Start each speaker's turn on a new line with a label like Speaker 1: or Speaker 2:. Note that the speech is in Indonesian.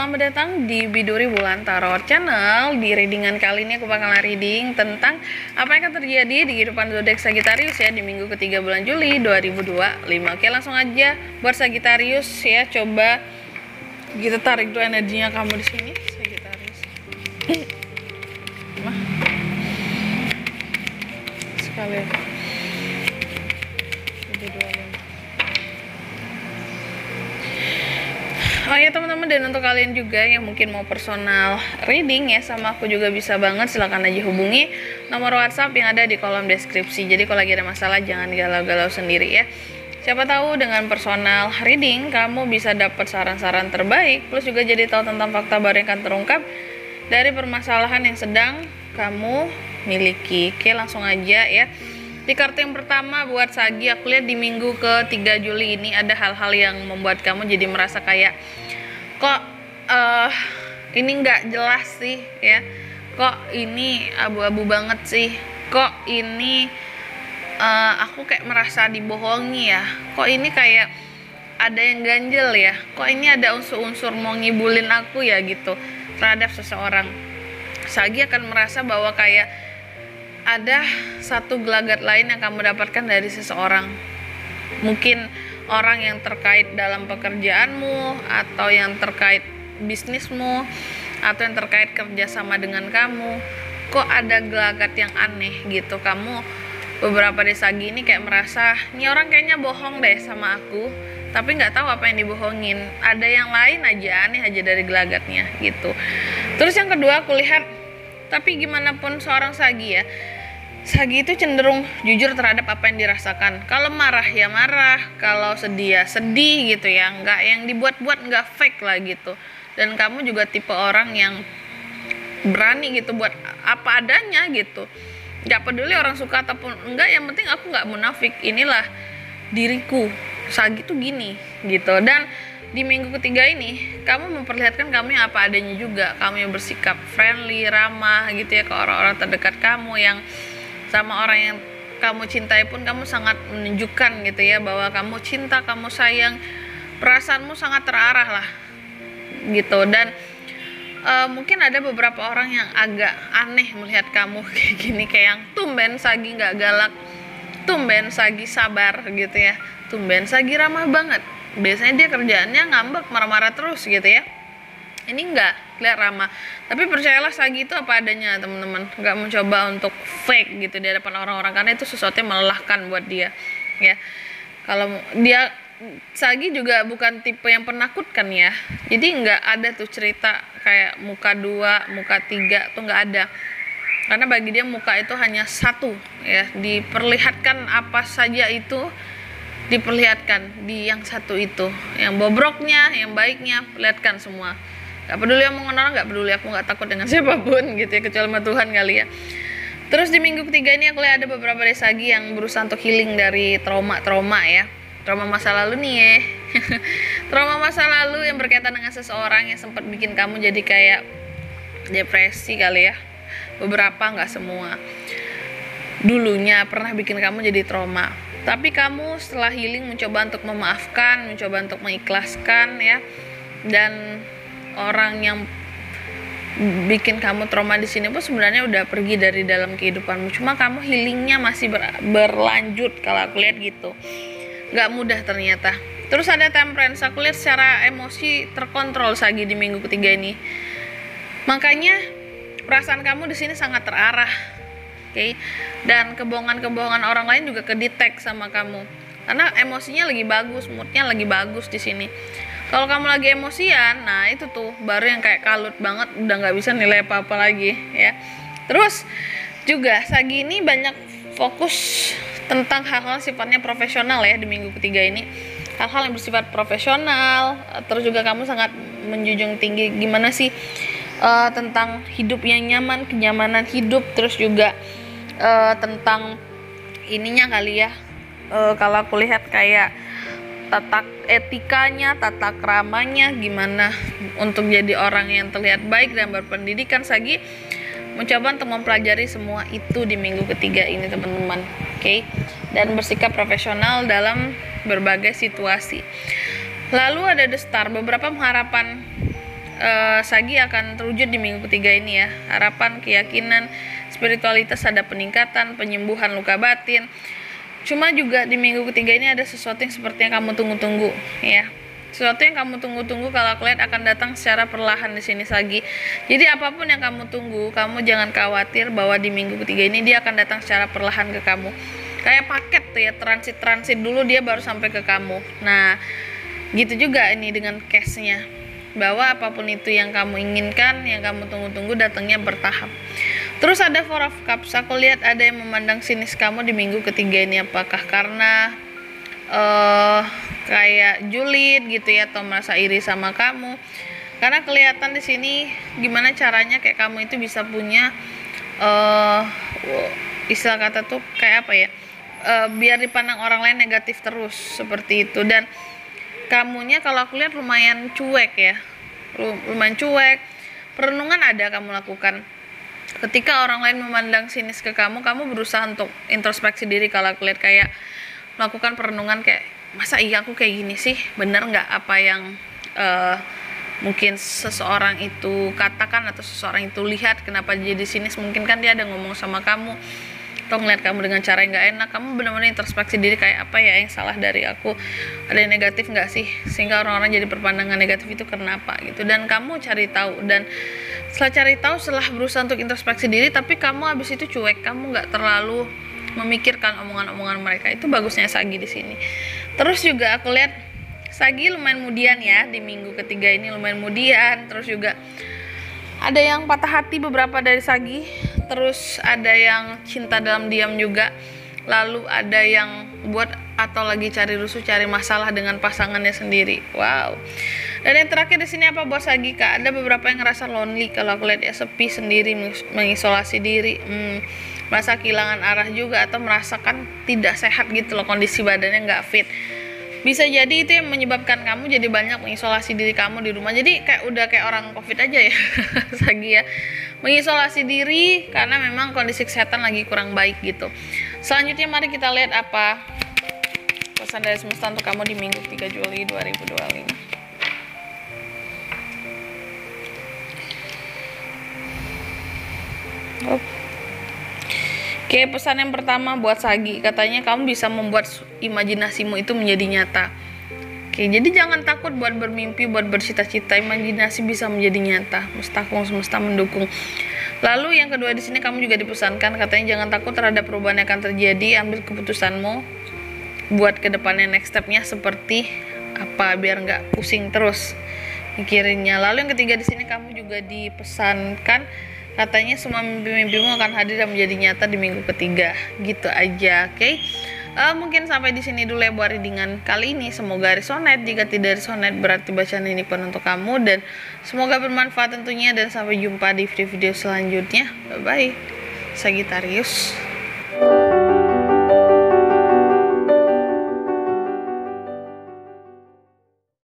Speaker 1: selamat datang di Biduri Bulan Tarot Channel. Di readingan kali ini aku bakalan reading tentang apa yang akan terjadi di kehidupan zodiak Sagittarius ya di minggu ketiga bulan Juli 2025. Oke, langsung aja buat Sagittarius ya, coba kita tarik dulu energinya kamu di sini, Sagittarius. Sekalian. Oh ya teman-teman, dan untuk kalian juga yang mungkin mau personal reading ya sama aku juga bisa banget, silahkan aja hubungi nomor WhatsApp yang ada di kolom deskripsi. Jadi kalau lagi ada masalah jangan galau-galau sendiri ya. Siapa tahu dengan personal reading kamu bisa dapat saran-saran terbaik, plus juga jadi tahu tentang fakta baru yang akan terungkap dari permasalahan yang sedang kamu miliki. Oke, langsung aja ya. Di kartu yang pertama buat Sagi, aku lihat di minggu ke-3 Juli ini ada hal-hal yang membuat kamu jadi merasa kayak kok ini nggak jelas sih ya, kok ini abu-abu banget sih, kok ini aku kayak merasa dibohongi ya, kok ini kayak ada yang ganjel ya, kok ini ada unsur-unsur mau ngibulin aku ya gitu terhadap seseorang. Sagi akan merasa bahwa kayak ada satu gelagat lain yang kamu dapatkan dari seseorang, mungkin orang yang terkait dalam pekerjaanmu, atau yang terkait bisnismu, atau yang terkait kerjasama dengan kamu. Kok ada gelagat yang aneh gitu, kamu beberapa dari Sagi ini kayak merasa ini orang kayaknya bohong deh sama aku, tapi nggak tahu apa yang dibohongin, ada yang lain aja, aneh aja dari gelagatnya gitu. Terus yang kedua aku lihat, tapi gimana pun seorang Sagi ya, Sagi itu cenderung jujur terhadap apa yang dirasakan. Kalau marah ya marah, kalau sedih ya sedih gitu ya, nggak yang dibuat-buat, nggak fake lah gitu. Dan kamu juga tipe orang yang berani gitu buat apa adanya gitu, nggak peduli orang suka ataupun enggak, yang penting aku nggak munafik, inilah diriku, Sagi tuh gini gitu. Dan di minggu ketiga ini kamu memperlihatkan kamu yang apa adanya juga, kamu yang bersikap friendly, ramah gitu ya ke orang-orang terdekat kamu, yang sama orang yang kamu cintai pun kamu sangat menunjukkan gitu ya bahwa kamu cinta, kamu sayang, perasaanmu sangat terarah lah gitu. Dan mungkin ada beberapa orang yang agak aneh melihat kamu kayak gini, kayak yang tumben Sagi nggak galak, tumben Sagi sabar gitu ya, tumben Sagi ramah banget. Biasanya dia kerjaannya ngambek, marah-marah terus gitu ya, ini enggak lihat ramah. Tapi percayalah Sagi itu apa adanya teman-teman, nggak mencoba untuk fake gitu di hadapan orang-orang, karena itu sesuatu yang melelahkan buat dia ya. Kalau dia, Sagi juga bukan tipe yang penakutkan ya, jadi nggak ada tuh cerita kayak muka 2, muka 3 tuh nggak ada, karena bagi dia muka itu hanya satu ya, diperlihatkan apa saja itu diperlihatkan di yang satu itu, yang bobroknya, yang baiknya, perlihatkan semua. Gak peduli yang mau orang, gak peduli, aku gak takut dengan siapapun gitu ya, kecuali sama Tuhan kali ya. Terus di minggu ketiga ini aku lihat ada beberapa dari Sagi yang berusaha untuk healing dari trauma ya, trauma masa lalu nih ya. Trauma masa lalu yang berkaitan dengan seseorang yang sempat bikin kamu jadi kayak depresi kali ya. Beberapa, gak semua, dulunya pernah bikin kamu jadi trauma. Tapi kamu setelah healing mencoba untuk memaafkan, mencoba untuk mengikhlaskan ya. Dan orang yang bikin kamu trauma di sini pun sebenarnya udah pergi dari dalam kehidupanmu. Cuma kamu healingnya masih berlanjut kalau aku lihat gitu. Gak mudah ternyata. Terus ada Temperance, aku lihat secara emosi terkontrol Sagi di minggu ketiga ini. Makanya perasaan kamu di sini sangat terarah. Oke, dan kebohongan-kebohongan orang lain juga kedetek sama kamu, karena emosinya lagi bagus, moodnya lagi bagus di sini. Kalau kamu lagi emosian, nah itu tuh baru yang kayak kalut banget, udah nggak bisa nilai apa-apa lagi ya. Terus juga Sagi ini banyak fokus tentang hal-hal sifatnya profesional ya di minggu ketiga ini, hal-hal yang bersifat profesional. Terus juga kamu sangat menjunjung tinggi gimana sih tentang hidup yang nyaman, kenyamanan hidup. Terus juga tentang ininya kali ya, kalau aku lihat kayak tata etikanya, tata keramanya, gimana untuk jadi orang yang terlihat baik dan berpendidikan. Sagi mencoba untuk mempelajari semua itu di minggu ketiga ini teman-teman, oke? Dan bersikap profesional dalam berbagai situasi. Lalu ada The Star, beberapa pengharapan Sagi akan terwujud di minggu ketiga ini ya. Harapan, keyakinan, spiritualitas, ada peningkatan, penyembuhan luka batin. Cuma juga di minggu ketiga ini ada sesuatu yang sepertinya kamu tunggu-tunggu ya. Sesuatu yang kamu tunggu-tunggu kalau aku lihat akan datang secara perlahan di sini Sagi. Jadi apapun yang kamu tunggu, kamu jangan khawatir bahwa di minggu ketiga ini dia akan datang secara perlahan ke kamu. Kayak paket tuh ya, transit dulu dia baru sampai ke kamu. Nah, gitu juga ini dengan case-nya. Bahwa apapun itu yang kamu inginkan, yang kamu tunggu-tunggu datangnya bertahap. Terus ada Four of Cups, aku lihat ada yang memandang sinis kamu di minggu ketiga ini. Apakah karena kayak julid gitu ya, atau merasa iri sama kamu? Karena kelihatan di sini gimana caranya kayak kamu itu bisa punya istilah kata tuh kayak apa ya? Biar dipandang orang lain negatif terus seperti itu. Dan kamunya kalau aku lihat lumayan cuek ya, lumayan cuek. Perenungan ada kamu lakukan. Ketika orang lain memandang sinis ke kamu berusaha untuk introspeksi diri. Kalau aku lihat kayak melakukan perenungan kayak, masa iya aku kayak gini sih, bener nggak apa yang mungkin seseorang itu katakan atau seseorang itu lihat, kenapa jadi sinis? Mungkin kan dia ada ngomong sama kamu atau ngeliat kamu dengan cara yang gak enak. Kamu benar-benar introspeksi diri kayak, apa ya yang salah dari aku, ada yang negatif gak sih sehingga orang-orang jadi berpandangan negatif itu kenapa gitu. Dan kamu cari tahu, dan setelah cari tahu, setelah berusaha untuk introspeksi diri, tapi kamu habis itu cuek, kamu gak terlalu memikirkan omongan-omongan mereka. Itu bagusnya Sagi di sini. Terus juga aku lihat Sagi lumayan mudian ya di minggu ketiga ini, lumayan mudian. Terus juga ada yang patah hati beberapa dari Sagi, terus ada yang cinta dalam diam juga, lalu ada yang buat atau lagi cari rusuh, cari masalah dengan pasangannya sendiri. Wow. Dan yang terakhir di sini apa buat Sagi Kak? Ada beberapa yang ngerasa lonely kalau aku lihat ya, sepi sendiri, mengisolasi diri, merasa kehilangan arah juga, atau merasakan tidak sehat gitu loh, kondisi badannya nggak fit. Bisa jadi itu yang menyebabkan kamu jadi banyak mengisolasi diri kamu di rumah. Jadi kayak udah kayak orang COVID aja ya Sagi ya, mengisolasi diri karena memang kondisi kesehatan lagi kurang baik gitu. Selanjutnya mari kita lihat apa pesan dari semesta untuk kamu di minggu 3 Juli 2025. Oke, pesan yang pertama buat Sagi, katanya kamu bisa membuat imajinasimu itu menjadi nyata. Oke, jadi jangan takut buat bermimpi, buat bercita-cita. Imajinasi bisa menjadi nyata. Semesta mendukung. Lalu yang kedua di sini kamu juga dipesankan, katanya jangan takut terhadap perubahan yang akan terjadi. Ambil keputusanmu buat kedepannya, next stepnya seperti apa, biar nggak pusing terus mikirinnya. Lalu yang ketiga di sini kamu juga dipesankan, katanya semua mimpi-mimpimu akan hadir dan menjadi nyata di minggu ketiga. Gitu aja, oke? Mungkin sampai di sini dulu ya buat readingan kali ini. Semoga resonate. Jika tidak resonate berarti bacaan ini pun untuk kamu, dan semoga bermanfaat tentunya. Dan sampai jumpa di video selanjutnya. Bye bye, Sagittarius.